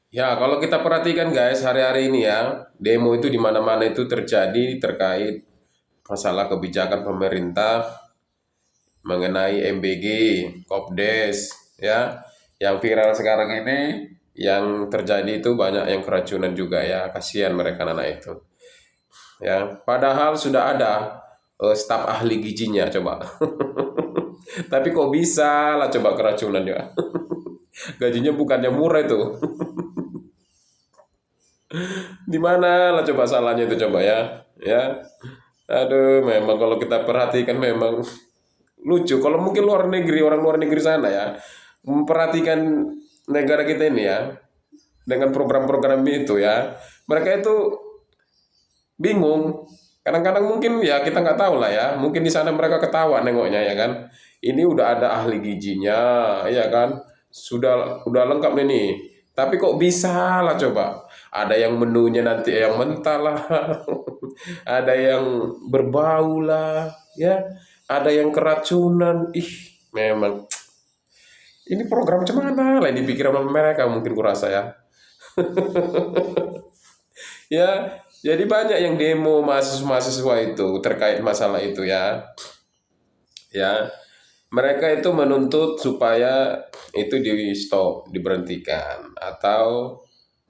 Ya, kalau kita perhatikan guys, hari-hari ini ya, demo itu di mana-mana itu terjadi terkait masalah kebijakan pemerintah mengenai MBG, Kopdes, ya. Yang viral sekarang ini, yang terjadi itu banyak yang keracunan juga ya, kasihan mereka anak itu. Ya, padahal sudah ada staf ahli gizinya coba. Tapi kok bisa lah coba keracunan ya. Gajinya bukannya murah itu. Di mana lah coba salahnya itu coba ya. Ya. Aduh, memang kalau kita perhatikan memang lucu. Kalau mungkin luar negeri, orang luar negeri sana ya, memperhatikan negara kita ini ya, dengan program-program itu ya, mereka itu bingung. Kadang-kadang mungkin ya kita nggak tahu lah ya, mungkin di sana mereka ketawa nengoknya ya kan. Ini udah ada ahli gizinya, ya kan, udah lengkap nih. Tapi kok bisa lah coba? Ada yang menunya nanti yang mentah lah, ada yang berbau lah, ya, ada yang keracunan. Ih, memang ini program cemana lah dipikir sama mereka mungkin kurasa ya. Ya, jadi banyak yang demo mahasiswa-mahasiswa itu terkait masalah itu ya. Ya, mereka itu menuntut supaya itu di stop, diberhentikan atau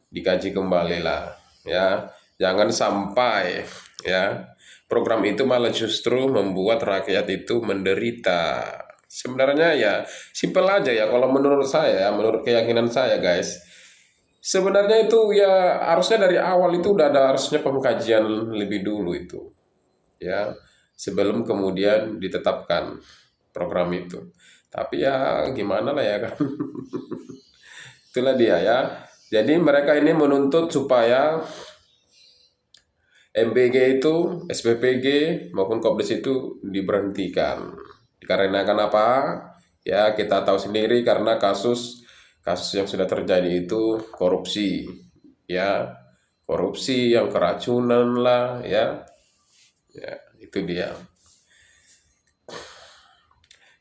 dikaji kembali lah, ya. Jangan sampai ya program itu malah justru membuat rakyat itu menderita. Sebenarnya ya simpel aja ya kalau menurut saya, menurut keyakinan saya guys. Sebenarnya itu ya harusnya dari awal itu udah ada harusnya pengkajian lebih dulu itu ya sebelum kemudian ditetapkan program itu. Tapi ya gimana lah ya kan. Itulah dia ya. Jadi mereka ini menuntut supaya MBG itu, SPPG maupun Kopdes itu diberhentikan. Dikarenakan apa? Ya kita tahu sendiri karena kasus kasus yang sudah terjadi itu korupsi, ya korupsi yang keracunan lah, ya itu dia.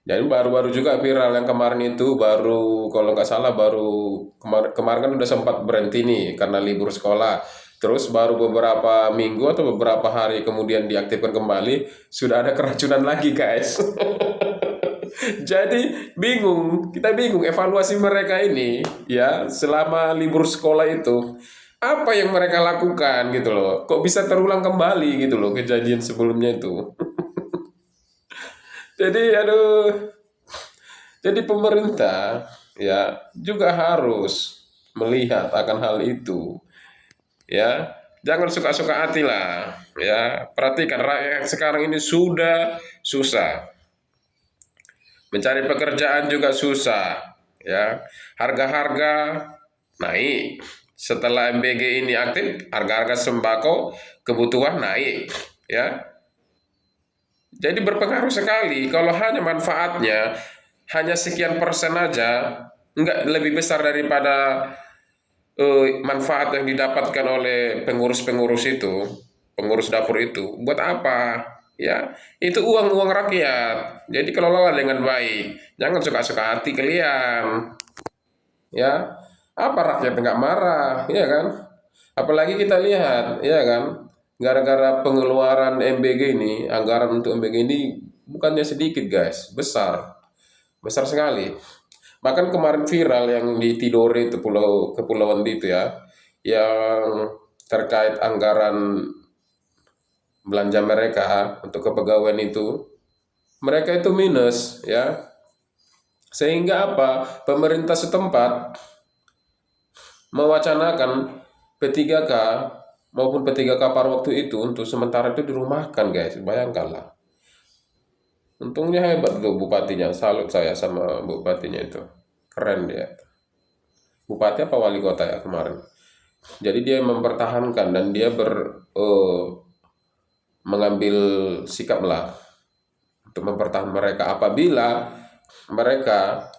Dan baru-baru juga viral yang kemarin itu baru kalau nggak salah baru kemarin kan udah sempat berhenti nih karena libur sekolah. Terus baru beberapa minggu atau beberapa hari kemudian diaktifkan kembali sudah ada keracunan lagi guys. Jadi bingung, kita bingung evaluasi mereka ini ya selama libur sekolah itu apa yang mereka lakukan gitu loh. Kok bisa terulang kembali gitu loh kejadian sebelumnya itu. Jadi aduh. Jadi pemerintah ya juga harus melihat akan hal itu ya. Jangan suka-suka hati lah ya. Perhatikan rakyat sekarang ini sudah susah. Mencari pekerjaan juga susah ya. Harga-harga naik. Setelah MBG ini aktif, harga-harga sembako kebutuhan naik ya. Jadi berpengaruh sekali kalau hanya manfaatnya hanya sekian persen aja, nggak lebih besar daripada manfaat yang didapatkan oleh pengurus-pengurus itu, pengurus dapur itu. Buat apa? Ya, itu uang-uang rakyat. Jadi kelola dengan baik. Jangan suka-suka hati kalian. Ya, apa rakyat nggak marah, ya kan? Apalagi kita lihat, ya kan? Gara-gara pengeluaran MBG ini, anggaran untuk MBG ini bukannya sedikit, guys, besar. Besar sekali. Bahkan kemarin viral yang di Tidore itu pulau kepulauan itu ya, yang terkait anggaran belanja mereka untuk kepegawaian itu, mereka itu minus ya. Sehingga apa? Pemerintah setempat mewacanakan P3K maupun P3K paruh waktu itu untuk sementara itu dirumahkan guys. Bayangkanlah. Untungnya hebat tuh bupatinya. Salut saya sama bupatinya itu. Keren dia. Bupati apa wali kota ya kemarin. Jadi dia mempertahankan dan dia mengambil sikap lah untuk mempertahankan mereka apabila mereka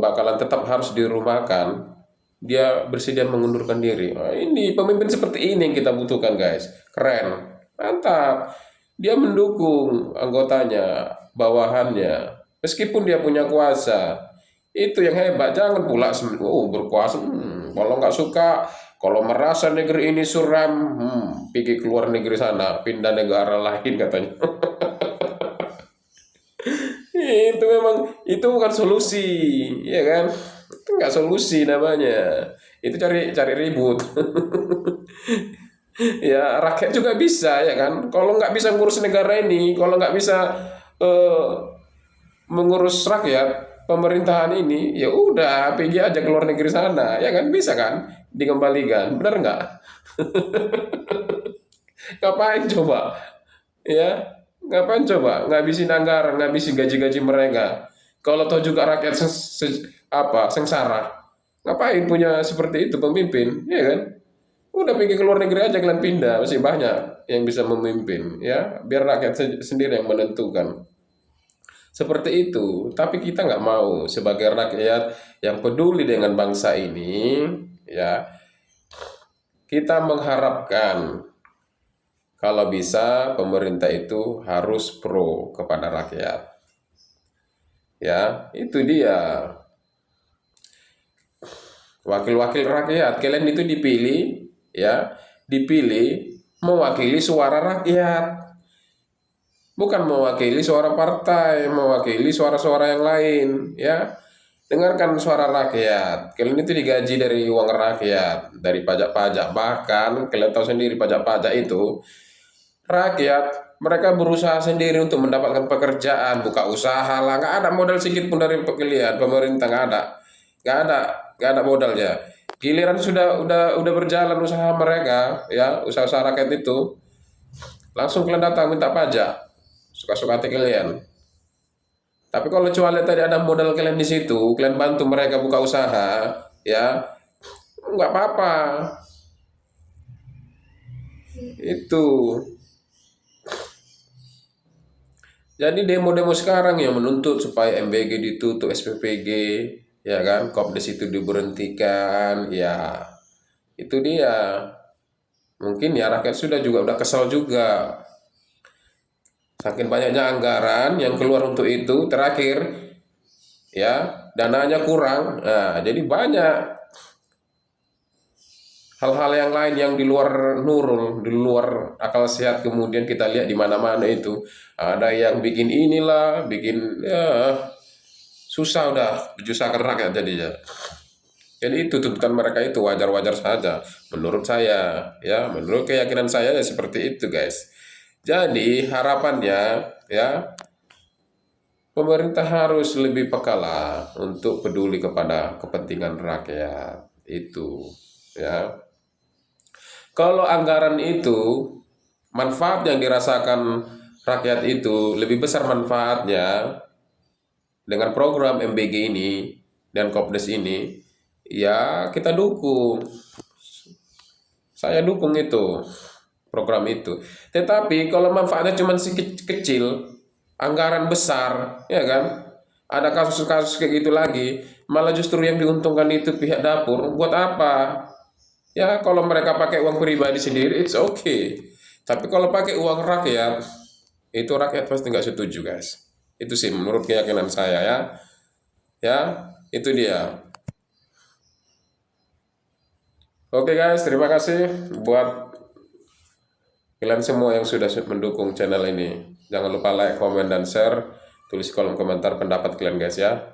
bakalan tetap harus dirumahkan, dia bersedia mengundurkan diri. Nah, ini pemimpin seperti ini yang kita butuhkan guys. Keren, mantap. Dia mendukung anggotanya, bawahannya, meskipun dia punya kuasa. Itu yang hebat. Jangan pula berkuasa. Kalau nggak suka, kalau merasa negeri ini suram, pergi keluar negeri sana, pindah negara lain katanya. Itu memang, itu bukan solusi, ya kan? Itu nggak solusi namanya. Itu cari cari ribut. Ya rakyat juga bisa, ya kan? Kalau nggak bisa ngurus negara ini, kalau nggak bisa eh, mengurus rakyat, pemerintahan ini, ya udah pergi aja ke luar negeri sana, ya kan? Bisa kan? Dikembalikan, benar nggak? Ngapain coba? Ya, ngapain coba? Ngabisin anggaran, ngabisin gaji-gaji mereka. Kalau toh juga rakyat sengsara, ngapain punya seperti itu pemimpin, ya kan? Udah pergi ke luar negeri aja, kalian pindah, masih banyak yang bisa memimpin, ya. Biar rakyat sendiri yang menentukan. Seperti itu, tapi kita nggak mau sebagai rakyat yang peduli dengan bangsa ini, ya. Kita mengharapkan kalau bisa pemerintah itu harus pro kepada rakyat. Ya, itu dia. Wakil-wakil rakyat, kalian itu dipilih, ya, dipilih mewakili suara rakyat. Bukan mewakili suara partai, mewakili suara-suara yang lain, ya. Dengarkan suara rakyat. Kalian itu digaji dari uang rakyat, dari pajak-pajak. Bahkan kalian tahu sendiri pajak-pajak itu rakyat mereka berusaha sendiri untuk mendapatkan pekerjaan, buka usaha lah, nggak ada modal sedikit pun dari kalian, pemerintah nggak ada, nggak ada, nggak ada modalnya. Giliran udah berjalan usaha mereka, ya usaha-usaha rakyat itu, langsung kalian datang minta pajak, suka-suka hati kalian. Tapi kalau cuma lihat tadi ada modal kalian di situ, kalian bantu mereka buka usaha, ya nggak apa-apa. Itu. Jadi demo-demo sekarang yang menuntut supaya MBG ditutup, SPPG, ya kan, Kopdes itu diberhentikan, ya itu dia. Mungkin ya rakyat udah kesal juga. Saking banyaknya anggaran yang keluar untuk itu, terakhir ya dananya kurang. Nah, jadi banyak hal-hal yang lain yang di luar nurul, di luar akal sehat, kemudian kita lihat di mana-mana itu ada yang bikin inilah, bikin ya susah udah menyusahkan rakyat jadinya. Jadi itu tuntutan mereka itu wajar-wajar saja menurut saya, ya menurut keyakinan saya ya seperti itu guys. Jadi harapannya ya pemerintah harus lebih peka lah untuk peduli kepada kepentingan rakyat itu, ya. Kalau anggaran itu manfaat yang dirasakan rakyat itu lebih besar manfaatnya dengan program MBG ini dan Kopdes ini, ya kita dukung. Saya dukung itu program itu. Tetapi kalau manfaatnya cuma kecil, anggaran besar, ya kan? Ada kasus-kasus kayak gitu lagi, malah justru yang diuntungkan itu pihak dapur. Buat apa? Ya kalau mereka pakai uang pribadi sendiri, it's okay. Tapi kalau pakai uang rakyat, itu rakyat pasti nggak setuju guys. Itu sih menurut keyakinan saya ya. Ya, itu dia. Oke guys, terima kasih buat kalian semua yang sudah mendukung channel ini. Jangan lupa like, komen, dan share. Tulis kolom komentar pendapat kalian guys ya.